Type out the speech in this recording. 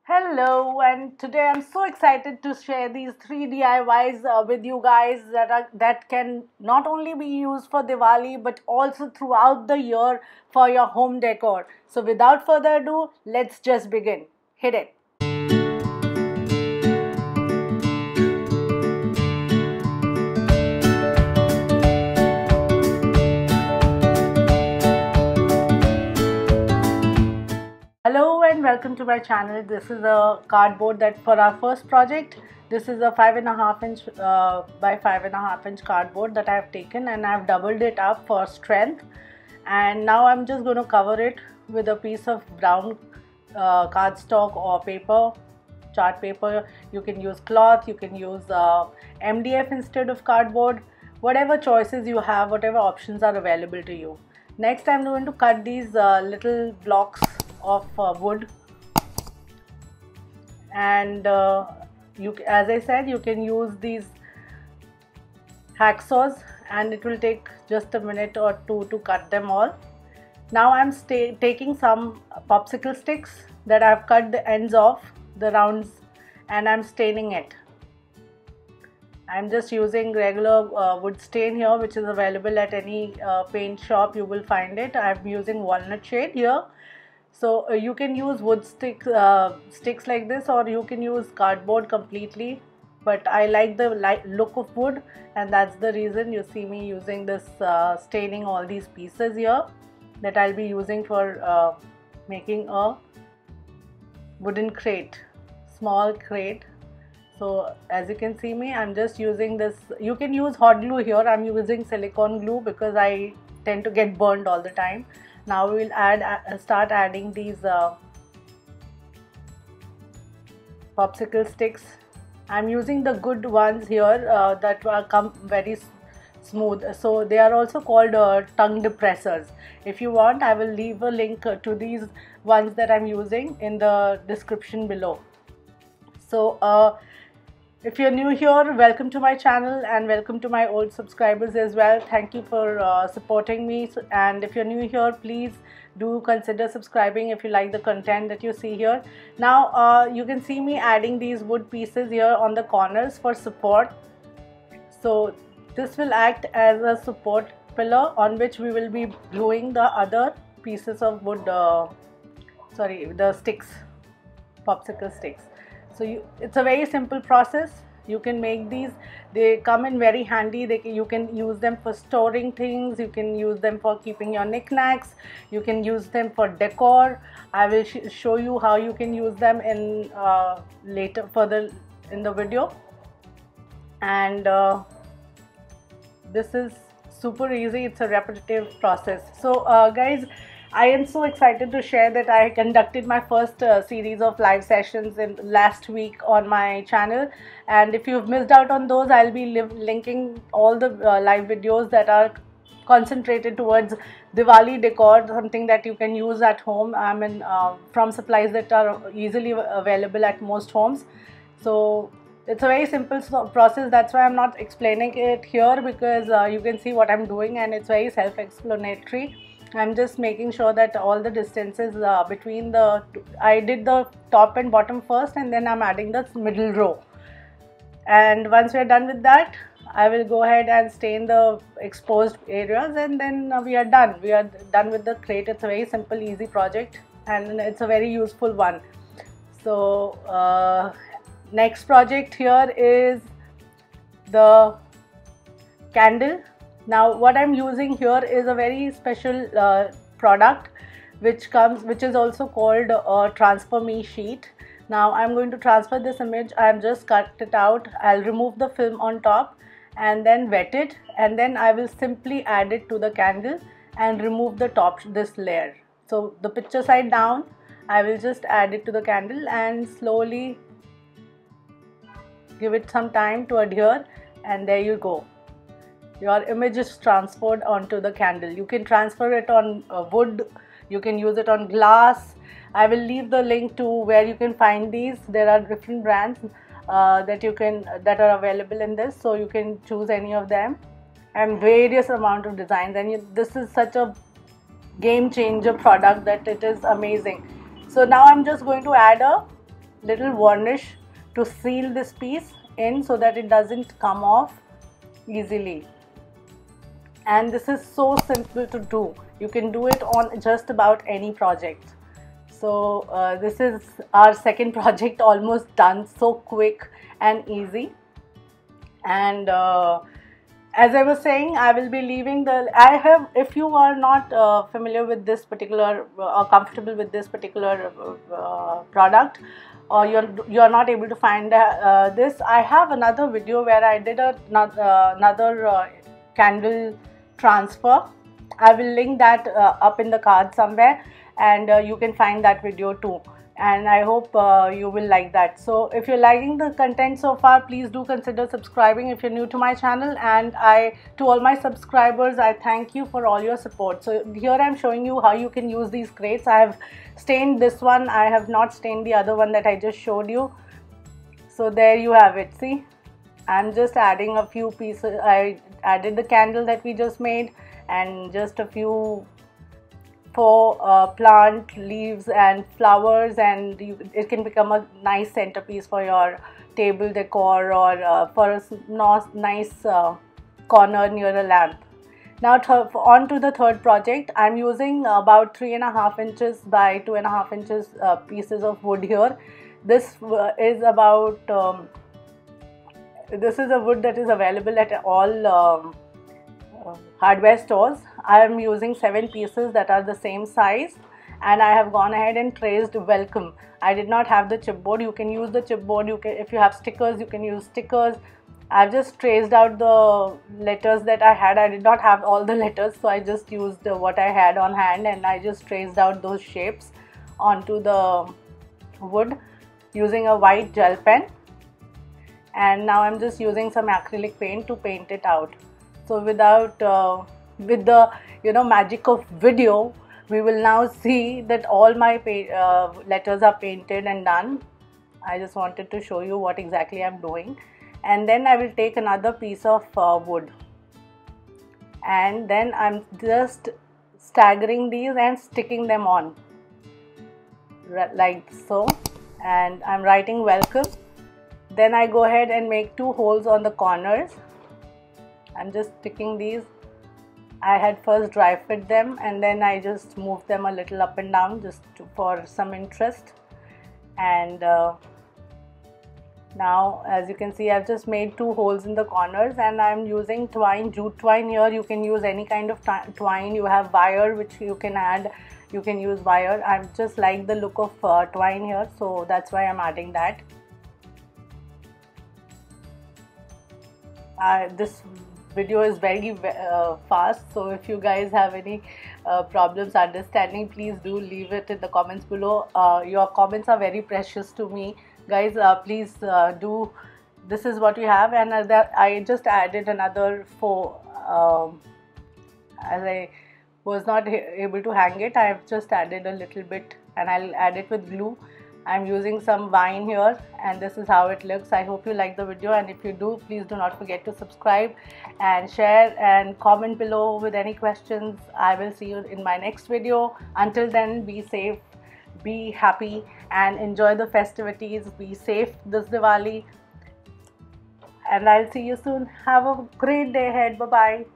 Hello, and today I'm so excited to share these three DIYs with you guys that can not only be used for Diwali but also throughout the year for your home decor. So without further ado, let's just begin. Hit it. Hello and welcome to my channel. This is a cardboard that for our first project. This is a 5.5 inch by 5.5 inch cardboard that I have taken, and I've doubled it up for strength. And now I'm just going to cover it with a piece of brown cardstock or paper, chart paper. You can use cloth, you can use MDF instead of cardboard, whatever choices you have, whatever options are available to you. Next, I'm going to cut these little blocks of wood, and as I said, you can use these hacksaws, and it will take just a minute or two to cut them all. Now I'm taking some popsicle sticks that I've cut the ends off, the rounds, and I'm staining it. I'm just using regular wood stain here, which is available at any paint shop. You will find it. I'm using walnut shade here. So you can use wood sticks like this, or you can use cardboard completely. But I like the look of wood, and that's the reason you see me using this, staining all these pieces here that I'll be using for making a wooden crate, small crate. So as you can see me, I'm just using this. You can use hot glue here. I'm using silicone glue because I tend to get burned all the time. Now we will start adding these popsicle sticks. I'm using the good ones here that come very smooth. So they are also called tongue depressors. If you want, I will leave a link to these ones that I'm using in the description below. So if you're new here, welcome to my channel, and welcome to my old subscribers as well. Thank you for supporting me. And if you're new here, please do consider subscribing if you like the content that you see here. Now you can see me adding these wood pieces here on the corners for support. So this will act as a support pillar on which we will be gluing the other pieces of wood, the sticks, popsicle sticks. So it's a very simple process. You can make these. They come in very handy. You can use them for storing things. You can use them for keeping your knickknacks. You can use them for decor. I will show you how you can use them in further in the video. And this is super easy. It's a repetitive process. So guys, I am so excited to share that I conducted my first series of live sessions in last week on my channel, and if you've missed out on those, I'll be linking all the live videos that are concentrated towards Diwali decor, something that you can use at home. I mean, from supplies that are easily available at most homes. So it's a very simple process. That's why I'm not explaining it here, because you can see what I'm doing, and it's very self-explanatory. I'm just making sure that all the distances between I did the top and bottom first, and then I'm adding the middle row. And once we're done with that, I will go ahead and stain the exposed areas, and then we are done. We are done with the crate. It's a very simple, easy project, and it's a very useful one. So next project here is the candle. Now what I'm using here is a very special product which is also called a transfer me sheet. Now I'm going to transfer this image. I'm just cut it out. I'll remove the film on top and then wet it, and then I will simply add it to the candle and remove the top, this layer. So the picture side down, I will just add it to the candle and slowly give it some time to adhere, and there you go. Your image is transferred onto the candle. You can transfer it on wood, you can use it on glass. I will leave the link to where you can find these. There are different brands that are available in this, so you can choose any of them, and various amount of designs. And this is such a game changer product that it is amazing. So now I'm just going to add a little varnish to seal this piece in so that it doesn't come off easily. And this is so simple to do. You can do it on just about any project. So this is our second project, almost done, so quick and easy. And as I was saying, I will be leaving if you are not familiar with this particular or comfortable with this particular product, or you're not able to find this, I have another video where I did another candle transfer. I will link that up in the card somewhere, and you can find that video too. And I hope you will like that. So if you're liking the content so far, please do consider subscribing if you're new to my channel. And to all my subscribers, I thank you for all your support. So here I'm showing you how you can use these crates. I have stained this one. I have not stained the other one that I just showed you. So there you have it. See, I'm just adding a few pieces. I added the candle that we just made and just a few for plant leaves and flowers, and it can become a nice centerpiece for your table decor, or for a nice corner near a lamp. Now on to the third project. I'm using about 3.5 inches by 2.5 inches pieces of wood here. This is about this is a wood that is available at all hardware stores. I am using 7 pieces that are the same size, and I have gone ahead and traced welcome. I did not have the chipboard. You can use the chipboard. If you have stickers, you can use stickers. I've just traced out the letters that I had. I did not have all the letters, so I just used what I had on hand, and I just traced out those shapes onto the wood using a white gel pen. And now I'm just using some acrylic paint to paint it out. So with the magic of video, we will now see that all my letters are painted and done. I just wanted to show you what exactly I'm doing. And then I will take another piece of wood, and then I'm just staggering these and sticking them on like so, and I'm writing welcome. Then I go ahead and make 2 holes on the corners. I'm just sticking these. I had first dry fit them, and then I just moved them a little up and down just for some interest. And now, as you can see, I've just made 2 holes in the corners, and I'm using twine, jute twine here. You can use any kind of twine. You have wire which you can add. You can use wire. I just like the look of twine here, so that's why I'm adding that. This video is very fast, so if you guys have any problems understanding, please do leave it in the comments below. Your comments are very precious to me, guys. Please do. This is what we have, and I just added another 4. As I was not able to hang it, I have just added a little bit, and I'll add it with glue. I'm using some vine here, and this is how it looks. I hope you like the video, and if you do, please do not forget to subscribe and share and comment below with any questions. I will see you in my next video. Until then, be safe, be happy, and enjoy the festivities. Be safe this Diwali, and I'll see you soon. Have a great day ahead. Bye bye.